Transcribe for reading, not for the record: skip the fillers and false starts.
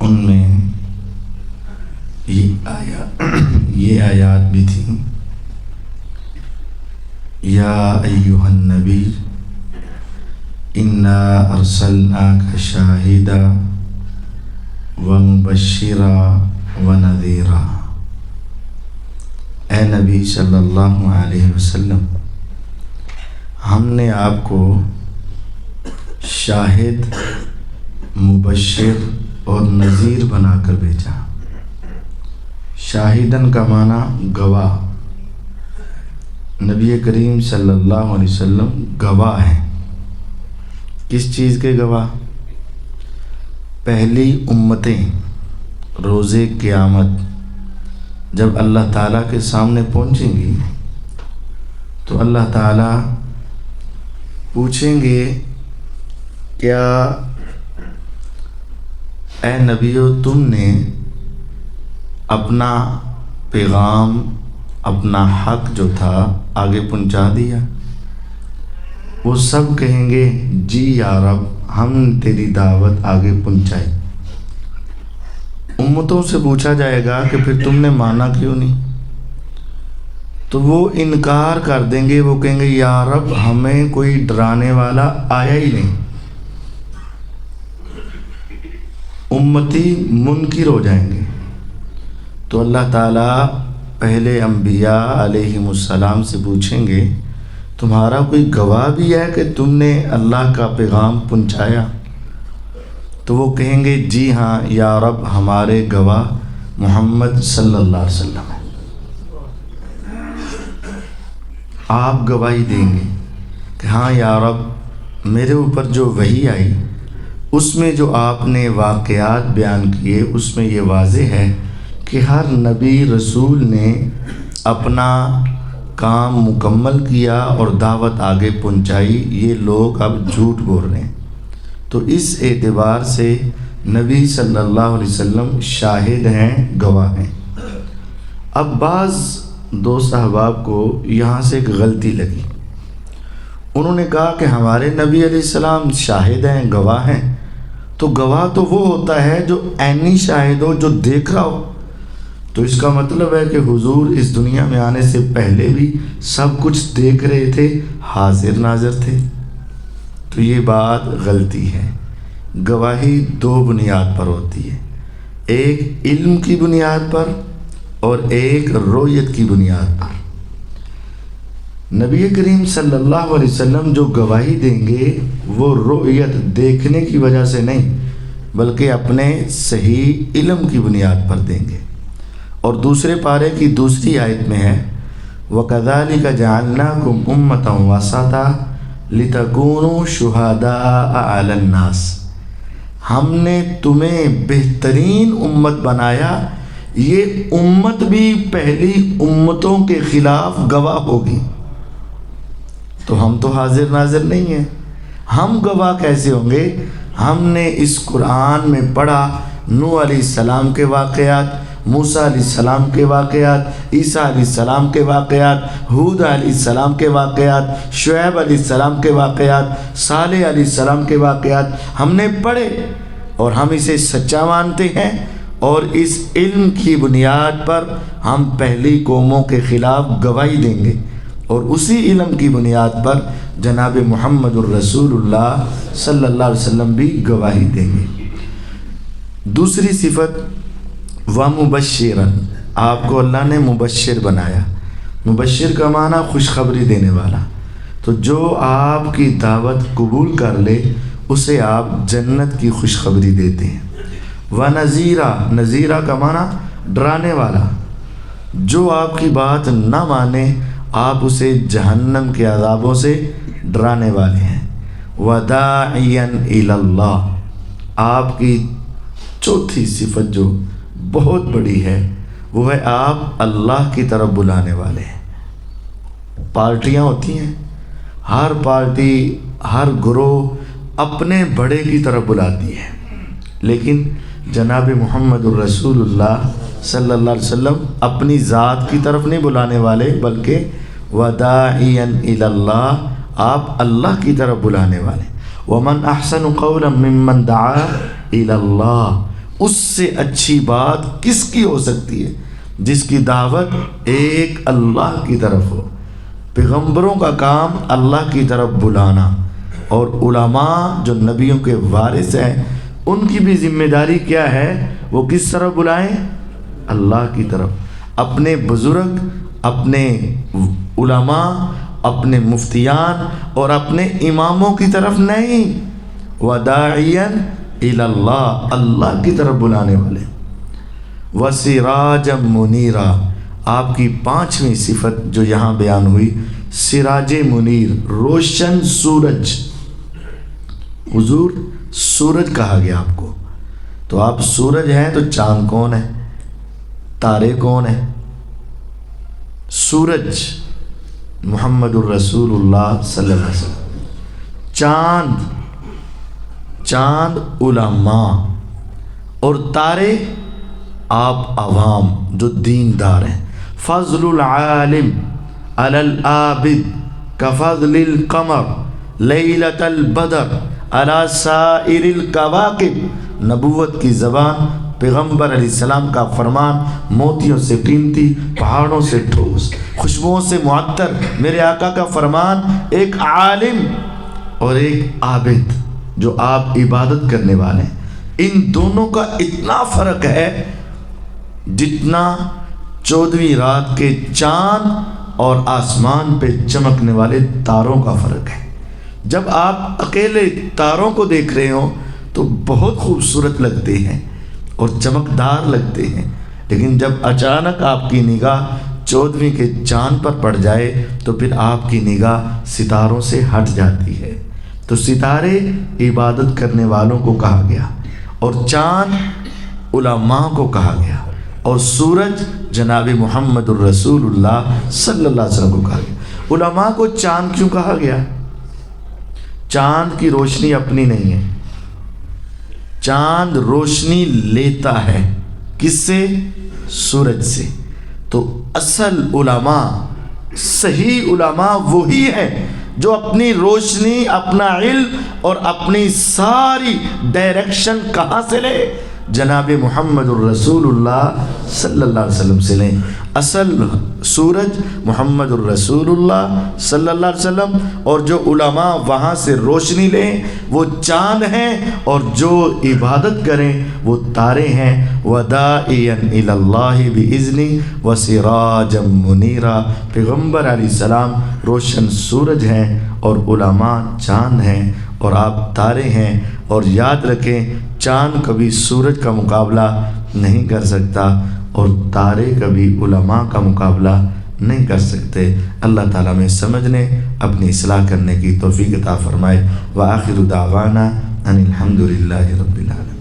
ان میں یہ آیات بھی تھیں، یا ایھا النبی انا ارسلناک شاہدا ومبشرا ونذیرا۔ اے نبی صلی اللہ علیہ وسلم، ہم نے آپ کو شاہد، مبشر اور نذیر بنا کر بھیجا۔ شاہدن کا معنی گواہ، نبی کریم صلی اللہ علیہ وسلم گواہ ہیں۔ کس چیز کے گواہ؟ پہلی امتیں روز قیامت جب اللہ تعالیٰ کے سامنے پہنچیں گی تو اللہ تعالیٰ پوچھیں گے، کیا اے نبیو تم نے اپنا پیغام، اپنا حق جو تھا آگے پہنچا دیا؟ وہ سب کہیں گے جی یا رب، ہم نے تیری دعوت آگے پہنچائی۔ امتوں سے پوچھا جائے گا کہ پھر تم نے مانا کیوں نہیں؟ تو وہ انکار کر دیں گے، وہ کہیں گے یا رب ہمیں کوئی ڈرانے والا آیا ہی نہیں۔ امتی منکر ہو جائیں گے۔ تو اللہ تعالیٰ پہلے انبیاء علیہم السلام سے پوچھیں گے، تمہارا کوئی گواہ بھی ہے کہ تم نے اللہ کا پیغام پہنچایا؟ تو وہ کہیں گے جی ہاں یا رب، ہمارے گواہ محمد صلی اللہ علیہ وسلم ہیں۔ آپ گواہی دیں گے کہ ہاں یا رب، میرے اوپر جو وحی آئی اس میں جو آپ نے واقعات بیان کیے اس میں یہ واضح ہے کہ ہر نبی رسول نے اپنا کام مکمل کیا اور دعوت آگے پہنچائی، یہ لوگ اب جھوٹ بول رہے ہیں۔ تو اس اعتبار سے نبی صلی اللہ علیہ وسلم شاہد ہیں، گواہ ہیں۔ اب بعض دوست احباب کو یہاں سے ایک غلطی لگی، انہوں نے کہا کہ ہمارے نبی علیہ السلام شاہد ہیں، گواہ ہیں، تو گواہ تو وہ ہوتا ہے جو عینی شاہد ہو، جو دیکھ رہا ہو۔ تو اس کا مطلب ہے کہ حضور اس دنیا میں آنے سے پہلے بھی سب کچھ دیکھ رہے تھے، حاضر ناظر تھے۔ تو یہ بات غلطی ہے۔ گواہی دو بنیاد پر ہوتی ہے، ایک علم کی بنیاد پر اور ایک رؤیت کی بنیاد پر۔ نبی کریم صلی اللہ علیہ وسلم جو گواہی دیں گے وہ رؤیت، دیکھنے کی وجہ سے نہیں، بلکہ اپنے صحیح علم کی بنیاد پر دیں گے۔ اور دوسرے پارے کی دوسری آیت میں ہے وَكَذَلِكَ جَعَلْنَاكُمْ أُمَّةً وَسَطًا لِتَكُونُوا شُهَدَاءَ عَلَى النَّاسِ، ہم نے تمہیں بہترین امت بنایا، یہ امت بھی پہلی امتوں کے خلاف گواہ ہوگی۔ تو ہم تو حاضر ناظر نہیں ہیں، ہم گواہ کیسے ہوں گے؟ ہم نے اس قرآن میں پڑھا نوح علیہ السلام کے واقعات، موسیٰ علیہ السلام کے واقعات، عیسیٰ علیہ السلام کے واقعات، ہود علیہ السلام کے واقعات، شعیب علیہ السلام کے واقعات، صالح علیہ السلام کے واقعات ہم نے پڑھے اور ہم اسے سچا مانتے ہیں، اور اس علم کی بنیاد پر ہم پہلی قوموں کے خلاف گواہی دیں گے، اور اسی علم کی بنیاد پر جناب محمد الرسول اللہ صلی اللہ علیہ وسلم بھی گواہی دیں گے۔ دوسری صفت وَمُبَشِّرًا، آپ کو اللہ نے مبشر بنایا۔ مبشر کا معنی خوشخبری دینے والا۔ تو جو آپ کی دعوت قبول کر لے اسے آپ جنت کی خوشخبری دیتے ہیں۔ وَنَذِيرًا، نذیرہ کا معنی ڈرانے والا، جو آپ کی بات نہ مانے آپ اسے جہنم کے عذابوں سے ڈرانے والے ہیں۔ وَدَاعِيًا إِلَى اللَّهِ، آپ کی چوتھی صفت جو بہت بڑی ہے وہ ہے آپ اللہ کی طرف بلانے والے ہیں۔ پارٹیاں ہوتی ہیں، ہر پارٹی، ہر گروہ اپنے بڑے کی طرف بلاتی ہے، لیکن جناب محمد الرسول اللہ صلی اللہ علیہ وسلم اپنی ذات کی طرف نہیں بلانے والے، بلکہ وَدَاعِيًا إِلَى اللَّهِ، آپ اللہ کی طرف بلانے والے۔ وَمَنْ أَحْسَنُ قَوْلًا مِّمَّنْ دَعَا إِلَى اللَّهِ، اس سے اچھی بات کس کی ہو سکتی ہے جس کی دعوت ایک اللہ کی طرف ہو. پیغمبروں کا کام اللہ کی طرف بلانا، اور علماء جو نبیوں کے وارث ہیں ان کی بھی ذمہ داری کیا ہے؟ وہ کس طرف بلائیں؟ اللہ کی طرف. اپنے بزرگ، اپنے علماء، اپنے مفتیان اور اپنے اماموں کی طرف نہیں. وَدَاعِيًا إِلَى اللَّهِ، اللہ کی طرف بلانے والے. وَسِرَاجًا مُنِيرًا، آپ کی 5ویں صفت جو یہاں بیان ہوئی، سراج منیر، روشن سورج. حضور سورج کہا گیا آپ کو، تو آپ سورج ہیں تو چاند کون ہے؟ تارے کون ہیں؟ سورج محمد الرسول اللہ صلی اللہ علیہ وسلم. چاند علماء، اور تارے آپ عوام جو دیندار ہیں. فضل العالم علی العابد کفضل القمر لیلۃ البدر علی سائر الکواکب. نبوت کی زبان، پیغمبر علیہ السلام کا فرمان، موتیوں سے قیمتی، پہاڑوں سے ٹھوس، خوشبوؤں سے معطر میرے آقا کا فرمان. ایک عالم اور ایک عابد جو آپ عبادت کرنے والے ہیں، ان دونوں کا اتنا فرق ہے جتنا 14ویں رات کے چاند اور آسمان پہ چمکنے والے تاروں کا فرق ہے. جب آپ اکیلے تاروں کو دیکھ رہے ہوں تو بہت خوبصورت لگتے ہیں اور چمکدار لگتے ہیں، لیکن جب اچانک آپ کی نگاہ 14ویں کے چاند پر پڑ جائے تو پھر آپ کی نگاہ ستاروں سے ہٹ جاتی ہے. تو ستارے عبادت کرنے والوں کو کہا گیا، اور چاند علماء کو کہا گیا، اور سورج جناب محمد الرسول اللہ صلی اللہ علیہ وسلم کو کہا گیا. علماء کو چاند کیوں کہا گیا؟ چاند کی روشنی اپنی نہیں ہے، چاند روشنی لیتا ہے کس سے؟ سورج سے. تو اصل علماء، صحیح علماء وہی ہیں جو اپنی روشنی، اپنا علم اور اپنی ساری ڈائریکشن کہاں سے لے؟ جناب محمد الرسول اللہ صلی اللہ علیہ وسلم سے لیں. اصل سورج محمد الرسول اللہ صلی اللہ علیہ وسلم، اور جو علماء وہاں سے روشنی لیں وہ چاند ہیں، اور جو عبادت کریں وہ تارے ہیں. وَدَاعِيًا إِلَى اللَّهِ بِإِذْنِهِ وَسِرَاجًا مُنِيرًا. پیغمبر علیہ السلام روشن سورج ہیں اور علماء چاند ہیں اور آپ تارے ہیں. اور یاد رکھیں، چاند کبھی سورج کا مقابلہ نہیں کر سکتا اور تارے کبھی علماء کا مقابلہ نہیں کر سکتے. اللہ تعالیٰ میں سمجھنے، اپنی اصلاح کرنے کی توفیق عطا فرمائے. وآخر دعوانا ان الحمد للہ رب العالمین.